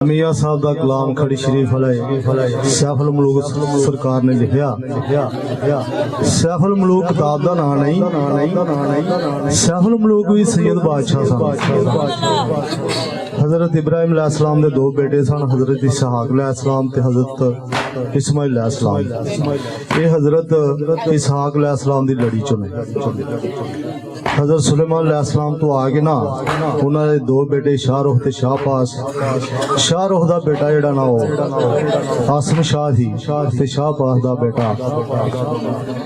मियाँ साहब का कलाम खड़ी शरीफ सैफुल मलूक सरकार ने लिखिया। सैफुल मलूक किताब का नाम नहीं, सैफुल मलूक भी सैयद बादशाह सन। हजरत इब्राहिम अलैहिस्सलाम दे दो बेटे सन, हजरत इसहाक अलैहिस्सलाम ते हजरत इस्माइल अलैहिस्सलाम। ये हजरत इसहाक अलैहिस्सलाम दी लड़ी चो ने। हजरत सुलेमान अलैहिस्सलाम तो आगे ना उन्होंने दो बेटे शाहरुख ते शाहपास। शाहरुख दा बेटा जेड़ा ना वो आसम शाह थी ते शाहपास दा बेटा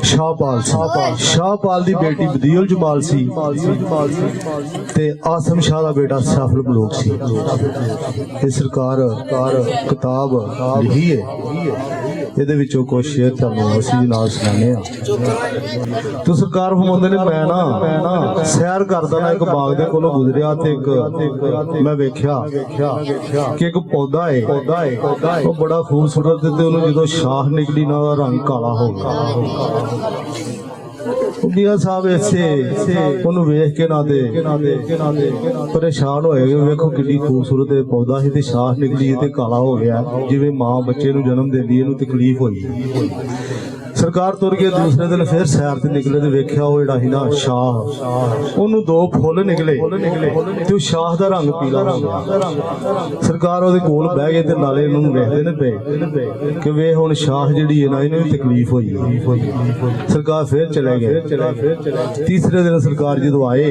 शाहपाल सी। शाहपाल दी बेटी बदीउल जमाल सी ते आसम शाह दा बेटा सैफुल मलूक सी। ये सरकार किताब लिखी है, ਇਹਦੇ ਵਿੱਚੋਂ ਕੁਝ ਸ਼ੇਅਰ ਤੁਹਾਨੂੰ ਅਸੀਂ ਨਾਲ ਸੁਣਾਉਂਦੇ ਹਾਂ। तो सरकार फरमाते ने मैं ना सैर करदा ना एक बाग दे कोलों गुजरिया ते एक मैं वेख्या कि एक पौधा है वो बड़ा खूबसूरत ते ओनू जदों शाख निकली ना ओहदा रंग काला हो गया। मियाँ साहब ऐसे ओनू वेख के ना दे परेशान होए, वेखो कितनी खूबसूरत पौधा है ते शाख निकली ते काला हो गया, जिवें मां बच्चे नू जन्म देंदी इहनू तकलीफ होई। सरकार तुर गए दूसरे दिन फिर सैर ते निकले ते वेख्या वो जिहड़ा ही ना शाह ओनू दो फुल निकले ते शाह दा रंग पीला हो गया। सरकार ओहदे कोल बह गए ते नाले इहनू वेखदे ने पे कि वे हुण शाह जिहड़ी है ना इहनू तकलीफ होई। सरकार फिर चले गए। तीसरे दिन सरकार जदों आए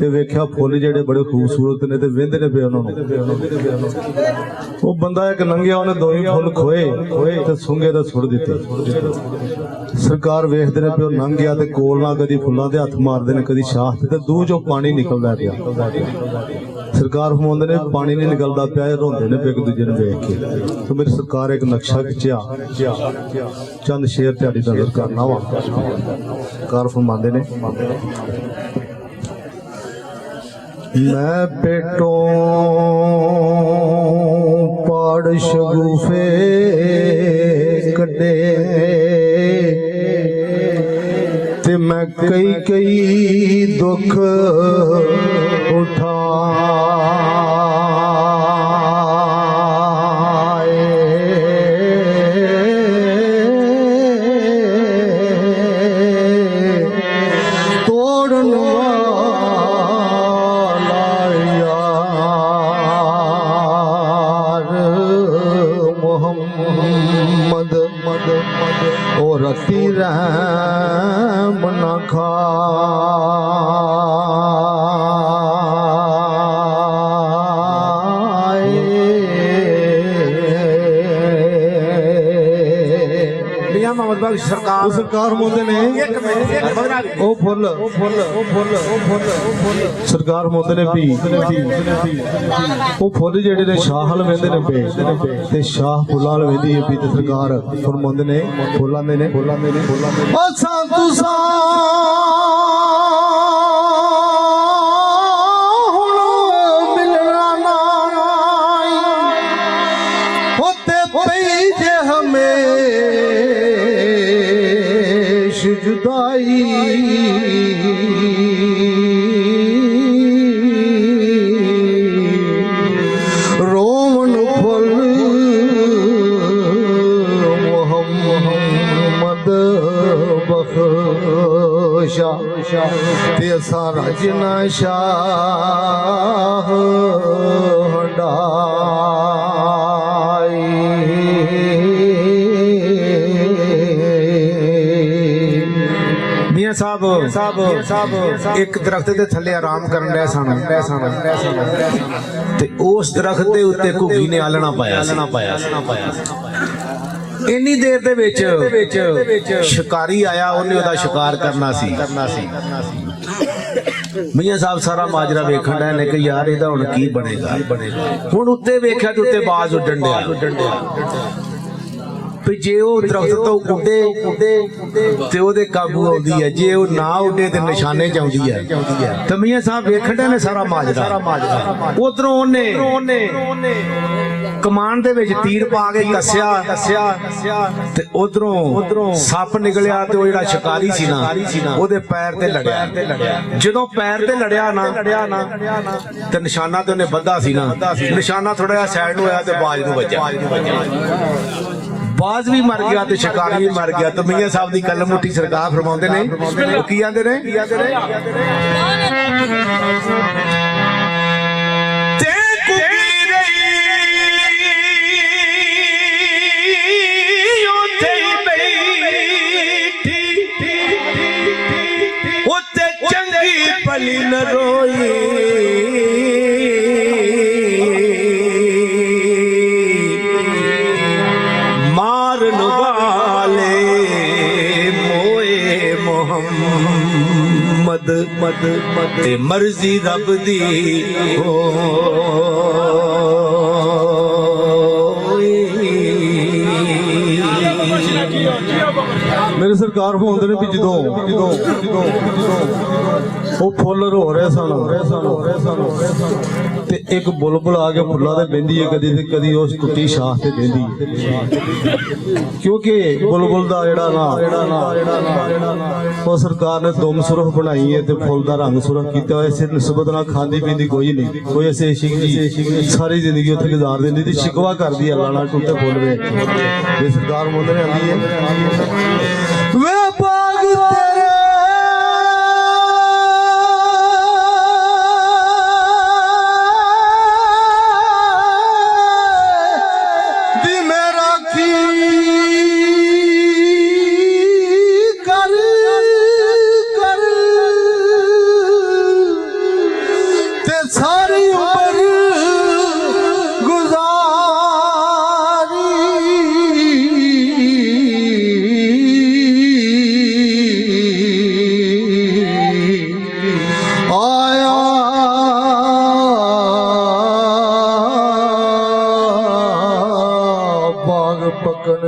ते वेख्या फुल जिहड़े बड़े खूबसूरत ने ते वेंदे ने पे उन्होंने। वो बंदा एक लंघिया उन्हें दो ही फुल खोए ते सुंघे ते सुट दिते। सरकार वेखदे ने पे लंघ गया ते कोल ना कदी फुल्लां दे हथ मारदे ने कदी शाह ते दूह चों पानी निकलदा पिया। सरकार फरमाउंदे ने पानी नहीं निकलदा पिया, रोंदे ने एक दूजे नूं वेख के। तो मेरी सरकार एक नक्शा खिंचिया, चंद शेर तुहाडी नज़र करना वा। सरकार फरमांदे ने मैं पेटों पाड़ शगुफे कटे ते मैं कई दुख उठा रती रहम न खाए। मियां मोहम्मद बख्श सरकार मोदे ने ओ फुल सरकार मोदे ने पी ओ फुल जेडे ने शाह हल वेंदे ने पे ते शाह फुल्लां हल वेंदी है पी ते सरकार फरमांदे ने फुल्लां दे ने ओ सा तुसा हुण मिलना ना होते पई जे हमें जुदाई रोवन फुल मोहम्मद बख्शा ते असा रजना शाह साहब एक दरख्त दे थले आराम करन रहे सन ते उस दरख्त दे उत्ते घुग्गी ने आलना पाया। इन्नी देर दे विच शिकारी आया, उन्हें ओहदा शिकार करना सी। मियां साहब सारा माजरा वेखण रहे ने कि यार इहदा हुण की बनेगा। हुण उत्ते वेख्या ते उत्ते बाज उड्डण दिया। ਵੀ ਜੇ ਉਹ ਦਰਖਤ ਤੋਂ ਉੱਡੇ ਤੇ ਉਹਦੇ ਕਾਬੂ ਆਉਂਦੀ ਹੈ, ਜੇ ਉਹ ਨਾ ਉੱਡੇ ਤੇ ਨਿਸ਼ਾਨੇ ਚ ਆਉਂਦੀ ਹੈ। ਤੇ ਮੀਆਂ ਸਾਹਿਬ ਵੇਖਣ ਦੇ ਨੇ ਸਾਰਾ ਮਾਜਰਾ। ਉਧਰੋਂ ਉਹਨੇ ਕਮਾਨ ਦੇ ਵਿੱਚ ਤੀਰ ਪਾ ਕੇ ਕੱਸਿਆ ਤੇ ਉਧਰੋਂ ਸੱਪ ਨਿਕਲਿਆ ਤੇ ਉਹ ਜਿਹੜਾ ਸ਼ਿਕਾਰੀ ਸੀ ਨਾ ਉਹਦੇ ਪੈਰ ਤੇ ਲੜਿਆ। ਜਦੋਂ ਪੈਰ ਤੇ ਲੜਿਆ ਨਾ ਤੇ ਨਿਸ਼ਾਨਾ ਤੇ ਉਹਨੇ ਬੱਧਾ ਸੀ ਨਾ, ਨਿਸ਼ਾਨਾ ਥੋੜਾ ਜਿਹਾ ਸਾਈਡ ਨੂੰ ਆਇਆ ਤੇ ਬਾਜ ਨੂੰ ਵੱਜਿਆ। ਬਾਜ਼ ਵੀ ਮਰ ਗਿਆ ਤੇ ਸ਼ਿਕਾਰੀ ਵੀ ਮਰ ਗਿਆ। ਤੇ ਮੀਆਂ ਸਾਹਿਬ ਦੀ ਕਲਮ ਮੁੱਠੀ ਸਰਕਾਰ ਫਰਮਾਉਂਦੇ ਨੇ, ਉਹ ਕੀ ਆਂਦੇ ਨੇ? पली न रोई मारन वाले मोए मोहम्मद ते मर्जी रब दी हो। मेरे सरकार होंदे ने भी जदों ਉਹ ਫੁੱਲ ਰੋ ਰਹੇ ਸਨ ਤੇ ਇੱਕ ਬੁਲਬੁਲ ਆ ਕੇ ਫੁੱਲਾਂ ਤੇ ਬਹਿੰਦੀ ਹੈ, ਕਦੀ ਤੇ ਕਦੀ ਉਸ ਟੁੱਟੀ ਸ਼ਾਖ ਤੇ ਬਹਿੰਦੀ। ਕਿਉਂਕਿ ਬੁਲਬੁਲ ਦਾ ਜਿਹੜਾ ਨਾ ਉਹ ਸਰਕਾਰ ਨੇ ਦੁਮ ਸੁਰਖ ਬਣਾਈ ਹੈ ਤੇ ਫੁੱਲ ਦਾ ਰੰਗ ਸੁਰਖ ਕੀਤਾ ਹੋਇਆ। ਇਸੇ ਨਿਸਬਤ ਨਾਲ ਖਾਂਦੀ ਪੀਂਦੀ ਕੋਈ ਨਹੀਂ, ਕੋਈ ਐਸੇ ਇਸ਼ਕ ਦੀ ਸਾਰੀ ਜ਼ਿੰਦਗੀ ਉੱਥੇ ਗੁਜ਼ਾਰ ਦਿੰਦੀ ਤੇ ਸ਼ਿਕਵਾ ਕਰਦੀ ਹੈ ਅੱਲਾ ਨਾਲ ਟੁੱਟੇ ਫੁੱਲ ਵੇਖ ਕੇ। ਇਹ ਸਰਕਾਰ ਮੁੰਡੇ ਨੇ ਆਂਦੀ ਹੈ ਵੇ ਬਾਗ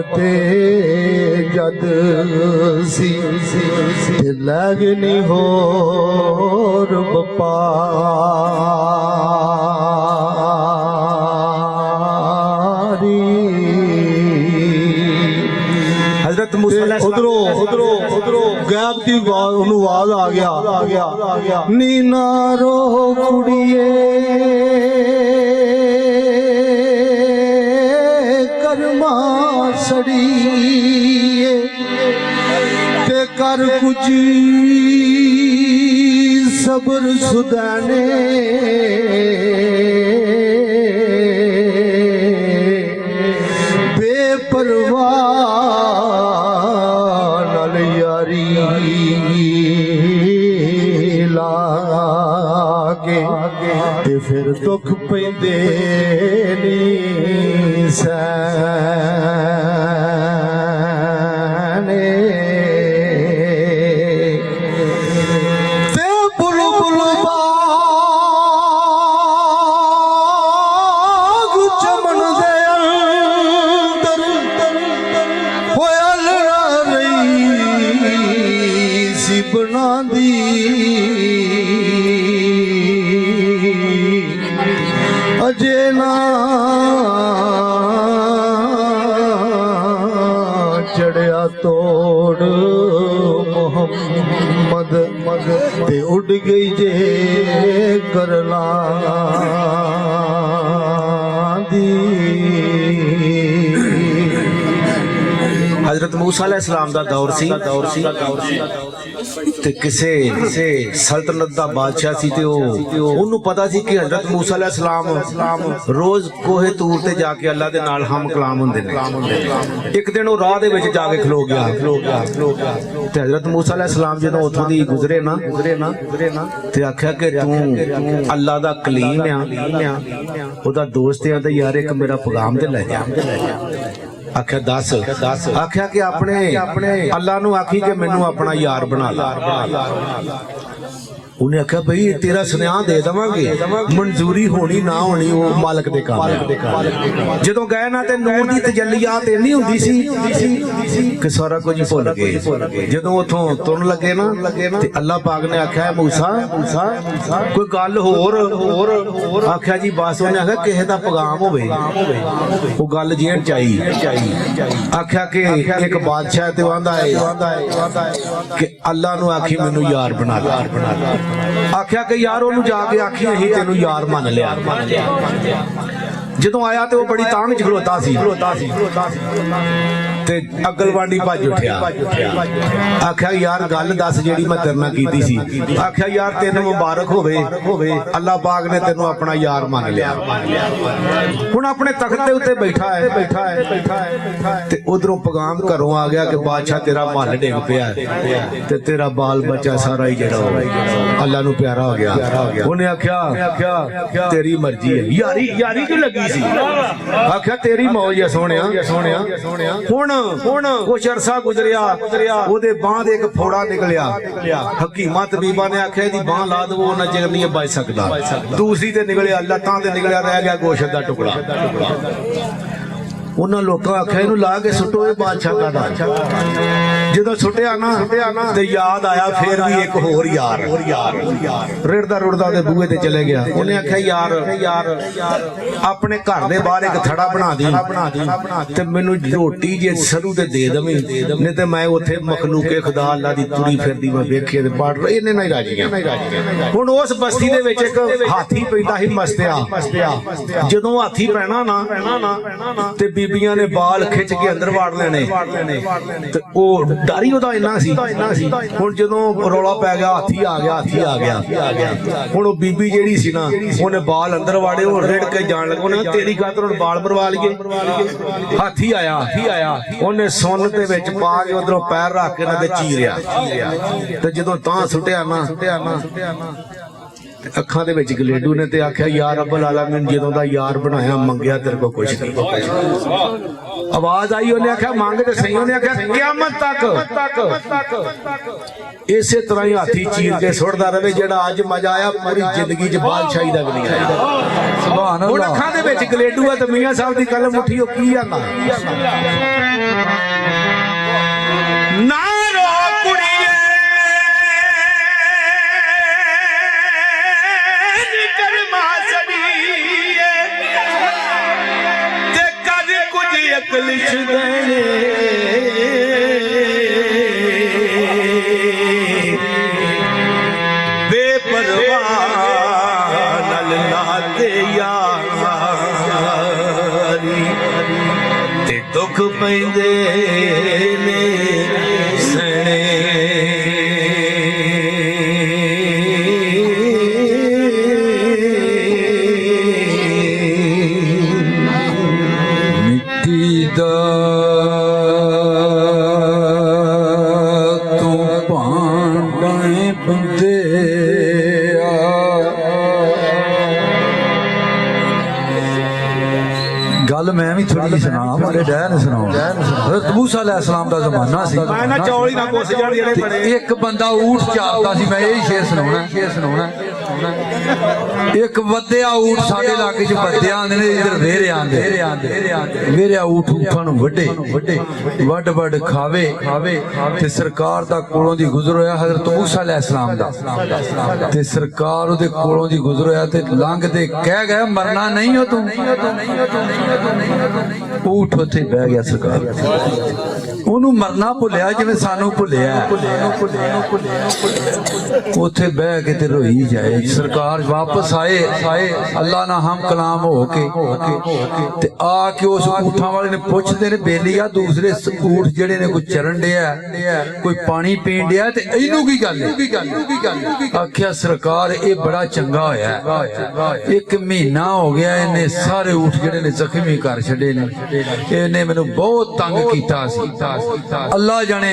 ਤੇਰੇ जद सी लगनी हो बपारी। हजरत मूसा उधरों गैब की आवाज आ गया नीना रो कुड़िए सड़िए ते कर कुछ सबर सुदाने बेपरवाह नाल यारी लागे ते फिर दुख पैंदे नी अजे ना चढ़िया तोड़ मोहम्मद ते उड़ गई जे करला दी। हजरत मूसा अलैहिस्सलाम दा दौर सी ते किसे सल्तनत दा बादशाह सी ते ओनू पता सी कि हजरत मूसा अलैहिस्सलाम रोज कोहे तूर ते जाके अल्लाह दे नाल हम कलाम हुंदे ने। एक दिन वो राह दे विच जाके खलो गया ते हजरत मूसा अलैहिस्सलाम जदों उथों दी गुजरे ना ते आख्या कि तू अल्लाह दा कलीम आ, ओदा दोस्त आ ते यार एक मेरा पैगाम ते ले जा। आख्या दस आख्या कि अपने अल्लाह नू आखी कि मैनू अपना यार बना ला। ਉਹਨੇ ਆਖਿਆ ਬਈ तेरा ਸੁਨੇਹਾ ਦੇ ਦੇਵਾਂਗੇ, ਮਨਜ਼ੂਰੀ ਹੋਣੀ ਨਾ ਹੋਣੀ ਉਹ ਮਾਲਕ ਦੇ ਕੰਮ। ਜਦੋਂ ਗਏ ਨਾ ਤੇ ਨੂਰ ਦੀ ਤਜੱਲੀਆਤ ਇੰਨੀ ਹੁੰਦੀ ਸੀ ਕਿ ਸਾਰਾ ਕੁਝ ਭੁੱਲ ਗਏ। ਜਦੋਂ ਉਥੋਂ ਤੁਰਨ ਲੱਗੇ ਨਾ ਤੇ ਅੱਲਾਹ ਪਾਕ ਨੇ ਆਖਿਆ ਮੂਸਾ ਕੋਈ ਗੱਲ ਹੋਰ ਆਖਿਆ ਜੀ ਬਸ। ਉਹਨੇ ਆਖਿਆ ਕਿਸੇ ਦਾ ਪੈਗਾਮ ਹੋਵੇ। ਉਹ ਗੱਲ ਜੇਨ ਚਾਈ ਆਖਿਆ ਕਿ ਇੱਕ ਬਾਦਸ਼ਾਹ ਤੇ ਆਂਦਾ ਹੈ ਕਿ ਅੱਲਾਹ ਨੂੰ ਆਖੀ ਮੈਨੂੰ ਯਾਰ ਬਣਾ ਲੈ। ਆਖਿਆ ਕਿ ਯਾਰ ਉਹਨੂੰ ਜਾ ਕੇ ਆਖੀ ਅਸੀਂ ਤੈਨੂੰ ਯਾਰ ਮੰਨ ਲਿਆ। ਜਦੋਂ ਆਇਆ ਤੇ ਉਹ ਬੜੀ ਤਾਂਗ ਚ ਖਲੋਤਾ ਸੀ ਤੇ ਅਗਲਵਾਂਡੀ ਭੱਜ ਉੱਠਿਆ। ਆਖਿਆ ਯਾਰ ਗੱਲ ਦੱਸ ਜਿਹੜੀ ਮੈਂ ਤੇਰੇ ਨਾਲ ਕੀਤੀ ਸੀ। ਆਖਿਆ ਯਾਰ ਤੈਨੂੰ ਮੁਬਾਰਕ ਹੋਵੇ, ਅੱਲਾਹ ਪਾਕ ਨੇ ਤੈਨੂੰ ਆਪਣਾ ਯਾਰ ਮੰਨ ਲਿਆ। ਹੁਣ ਆਪਣੇ ਤਖਤ ਦੇ ਉੱਤੇ ਬੈਠਾ ਹੈ ਤੇ ਉਧਰੋਂ ਪੈਗਾਮ ਘਰੋਂ ਆ ਗਿਆ ਕਿ ਬਾਦਸ਼ਾਹ ਤੇਰਾ ਮਹੱਲ ਡਿੱਗ ਪਿਆ ਤੇ ਤੇਰਾ ਬਾਲ ਬੱਚਾ ਸਾਰਾ ਹੀ ਜਿਹੜਾ ਅੱਲਾਹ ਨੂੰ ਪਿਆਰਾ ਹੋ ਗਿਆ। ਉਹਨੇ ਆਖਿਆ ਤੇਰੀ ਮਰਜ਼ੀ ਹੈ। ਯਾਰੀ ਕਿਉਂ ਲੱਗੀ ਸੀ? ਆਖਿਆ ਤੇਰੀ ਮੌਜ ਹੈ ਸੋਹਣਿਆ। ਹੁਣ ਕੁਛ ਅਰਸਾ ਗੁਜ਼ਰਿਆ, ਉਹਦੇ ਬਾਂਹ ਦੇ ਇੱਕ ਫੋੜਾ ਨਿਕਲਿਆ। ਹਕੀਮਾਂ ਤਬੀਬਾਂ ਨੇ ਆਖਿਆ ਇਹਦੀ ਬਾਂਹ ਲਾ ਦਵੋ, ਉਹਨਾਂ ਚਿਰ ਨਹੀਂ ਬਚ ਸਕਦਾ। ਦੂਸਰੀ ਤੇ ਨਿਕਲਿਆ, ਲੱਤਾਂ ਤੇ ਨਿਕਲਿਆ, ਰਹਿ ਗਿਆ ਗੋਸ਼ਤ ਦਾ ਟੁਕੜਾ। ਉਹਨਾਂ ਲੋਕਾਂ ਆਖਿਆ ਇਹਨੂੰ ਲਾ ਕੇ ਸੁੱਟੋ, ਇਹ ਬਾਦਸ਼ਾਹ ਦਾ। ਜਦੋਂ ਸੁੱਟਿਆ ਨਾ ਤੇ ਯਾਦ ਆਇਆ ਫੇਰ ਵੀ ਇੱਕ ਹੋਰ ਯਾਰ ਰਿੜਦਾ ਉਹਦੇ ਬੂਹੇ ਤੇ ਚਲੇ ਗਿਆ। ਉਹਨੇ ਆਖਿਆ ਯਾਰ ਆਪਣੇ ਘਰ ਦੇ ਬਾਹਰ ਇੱਕ ਥੜਾ ਬਣਾ ਦੀ ਤੇ ਮੈਨੂੰ ਰੋਟੀ ਜੇ ਸਰੂ ਤੇ ਦੇ ਦੇਵੇਂ, ਨਹੀਂ ਤੇ ਮੈਂ ਉੱਥੇ ਮਖਲੂਕੇ ਖੁਦਾ ਅੱਲਾਹ ਦੀ ਤੁਰੀ ਫਿਰਦੀ ਮੈਂ ਵੇਖੇ ਤੇ ਪੜ ਰਹੀ ਇਹਨੇ ਨਹੀਂ ਰਾਜੀਆਂ। ਹੁਣ ਉਸ ਬਸਤੀ ਦੇ ਵਿੱਚ ਇੱਕ ਹਾਥੀ ਪੈਂਦਾ ਸੀ ਮਸਤਿਆ। ਜਦੋਂ ਹਾਥੀ ਪੈਣਾ ਨਾ ਤੇ ਬੀਬੀਆਂ ਨੇ ਬਾਲ ਖਿੱਚ ਕੇ ਅੰਦਰ ਵਾੜ ਲੈਣੇ ਤੇ ਉਹ ਡਰ ਹੀ ਉਹਦਾ ਇੰਨਾ ਸੀ। ਹੁਣ ਜਦੋਂ ਰੌਲਾ ਪੈ ਗਿਆ ਹਾਥੀ ਆ ਗਿਆ ਹੁਣ ਉਹ ਬੀਬੀ ਜਿਹੜੀ ਸੀ ਨਾ ਉਹਨੇ ਬਾਲ ਅੰਦਰ ਵਾੜੇ, ਉਹ ਰਿੜ ਕੇ ਜਾਣ ਲੱਗਾ। ਉਹਨੇ ਤੇਰੀ ਖਾਤਰ ਹੁਣ ਬਾਲ ਮਰਵਾ ਲਈਏ। ਹਾਥੀ ਆਇਆ ਉਹਨੇ ਸੁੰਨ ਦੇ ਵਿੱਚ ਪਾ ਕੇ ਉਧਰੋਂ ਪੈਰ ਰੱਖ ਕੇ ਨਾ ਤੇ ਚੀਰਿਆ ਤੇ ਜਦੋਂ ਤਾਂ ਸੁੱਟਿਆ ਨਾ ਅੱਖਾਂ ਦੇ ਵਿੱਚ ਗਲੇਡੂ ਨੇ ਤੇ ਆਖਿਆ ਯਾਰ ਰੱਬੁਲ ਆਲਮੀਨ ਜਦੋਂ ਦਾ ਯਾਰ ਬਣਾਇਆ ਮੰਗਿਆ ਤੇਰੇ ਕੋਲ ਕੁਛ ਨਹੀਂ। ਆਵਾਜ਼ ਆਈ, ਉਹਨੇ ਆਖਿਆ ਮੰਗ ਤੇ ਸਹੀ। ਉਹਨੇ ਆਖਿਆ ਕਿਆਮਤ ਤੱਕ ਇਸੇ ਤਰ੍ਹਾਂ ਹੀ ਹਾਥੀ ਚੀਰ ਕੇ ਸੁੱਟਦਾ ਰਹੇ। ਜਿਹੜਾ ਅੱਜ ਮਜ਼ਾ ਆਇਆ ਪੂਰੀ ਜ਼ਿੰਦਗੀ 'ਚ ਬਾਦਸ਼ਾਹੀ ਦਾ ਵੀ ਨਹੀਂ ਆਇਆ। ਸੁਭਾਨ ਅੱਲਾਹ। ਹੁਣ ਅੱਖਾਂ ਦੇ ਵਿੱਚ ਗਲੇਡੂ ਹੈ ਤੇ ਮੀਆਂ ਸਾਹਿਬ ਦੀ ਕਲਮ ਉੱਠੀ, ਉਹ ਕੀ ਆਂਦਾ ਨਾ ਰੋ ਕੁੜੀਏ ਅਕਲਿਸ਼ ਦੇਣੇ ਬੇਪਰਵਾਹ ਨਾਲ ਲਾਤੇ ਯਾਰੀ ਤੇ ਦੁੱਖ ਪੈਂਦੇ ਨੇ ਸਣੇ। गल मैं भी थोड़ी सुना मेरे डैड ने सुना। हज़रत मूसा अलैहिस्सलाम दा ज़माना सी। एक बंदा ऊँट चारता सी। मैं यही शेर सुनाना। एक वधिया ऊँट साडे इलाके च वधिया आंदे ने, इधर वेरे आंदे वेरे ऊँट उठन वड्ड खावे ते सरकार दा कोलों दी गुजर होया हज़रत मूसा अलैहिस्सलाम दा ते सरकार उहदे कोलों दी गुजर होया ते लंघ दे कह गए मरना नहीं हो तू। ऊँट उत्थे बह गया। सरकार ओनू मरना भुलिया जिवें सानू भुलिया। उत्थे बह के ते रोई जाए। सरकार वापस आए अल्लाह ना हम कलाम हो के ते आके उस ऊँठां वाले ने पुछदे ने बेलिया दूसरे ऊँट जेड़े ने कोई चरण दिया कोई पानी पीण दिया ते इनू की गल आख्या सरकार ये बड़ा चंगा होया। एक महीना हो गया इन्हें सारे ऊँट जेड़े ने जख्मी कर छड़े ने। इन्हें मैनू बहुत तंग कीता सी। अल्लाह जाने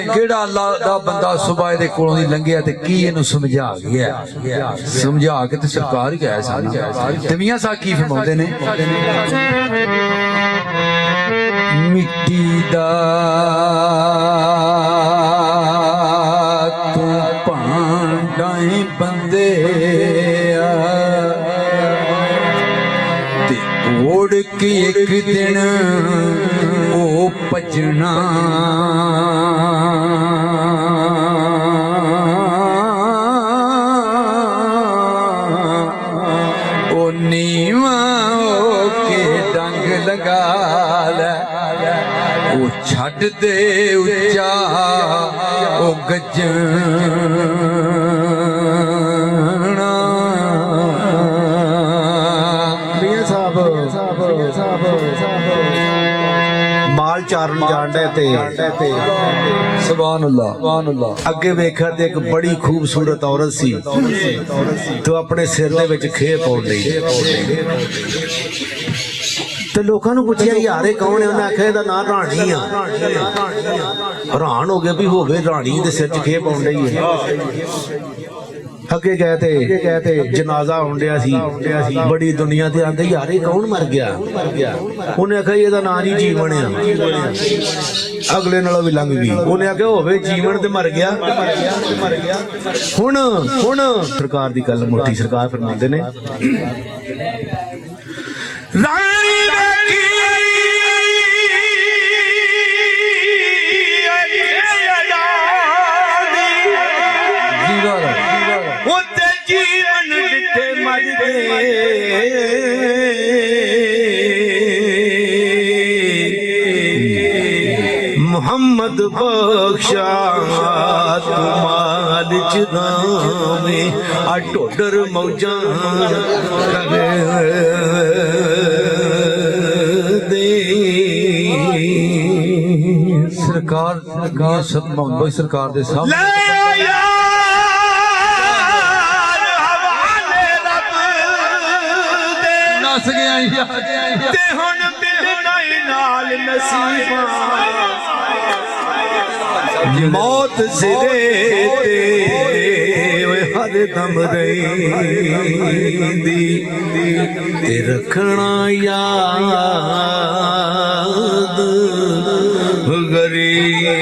केड़ा अल्लाह दा बंदा सुबह दे कोलों दी लंघिया ते की इनू समझा गया। समझा के ते सरकार ही गया सा। ते मियां साहब की फरमाउंदे ने मिट्टी दा तू भांड डाए बंदे ते ओढ़ के एक दिन ओ भजना ओ नीवा के डंग लगा लै ओ छड़ दे उच्चा ओ गजना ਮੀਆਂ ਸਾਹਿਬ ਮਾਲ ਚਾਰਨ ਜਾਣਦੇ ਤੇ सुभान अल्लाह ਅੱਗੇ ਵੇਖਿਆ ਤੇ ਇੱਕ ਬੜੀ ਖੂਬਸੂਰਤ ਔਰਤ ਸੀ ਤੇ ਆਪਣੇ ਸਿਰ ਦੇ ਵਿੱਚ ਖੇਹ ਪਾਉਣ ਲਈ ਤੇ ਲੋਕਾਂ ਨੂੰ ਪੁੱਛਿਆ ਯਾਰ ਇਹ ਕੌਣ ਹੈ ਉਹਨੇ ਆਖਿਆ ਇਹਦਾ ਨਾਂ ਰਾਣੀ ਆ ਹੈਰਾਨ ਹੋ ਗਏ ਵੀ ਹੋਵੇ ਰਾਣੀ ਦੇ ਸਿਰ 'ਚ ਖੇਹ ਪਾਉਣ ਲਈ ਹੈ ਅੱਗੇ ਗਏ ਤੇ ਜਨਾਜ਼ਾ ਹੁੰਦਿਆ ਸੀ ਬੜੀ ਦੁਨੀਆ ਤੇ ਆਂਦੇ ਯਾਰ ਇਹ ਕੌਣ ਮਰ ਗਿਆ ਉਹਨੇ ਆਖਿਆ ਇਹਦਾ ਨਾਂ ਨਹੀਂ ਜੀਵਨ ਆ ਅਗਲੇ ਨਾਲੋਂ ਵੀ ਲੰਘ ਗਈ ਉਹਨੇ ਆਖਿਆ ਹੋਵੇ ਜੀਵਨ ਤੇ ਮਰ ਗਿਆ ਹੁਣ ਸਰਕਾਰ ਦੀ ਗੱਲ ਮੋਟੀ ਸਰਕਾਰ ਫਰਮਾਉਂਦੇ ਨੇ ਰਾਣੀ जीवन डिठे मरदे मोहम्मद बख्शा तुमाल चुनावे आ टोडर मौजा दे सरकार सब मोहम्मद सरकार दे सामने नस गया ते हुण मिलना ही नाल नसीबां मौत सिरे ते हर दम रहिंदी ते रखना याद गरीब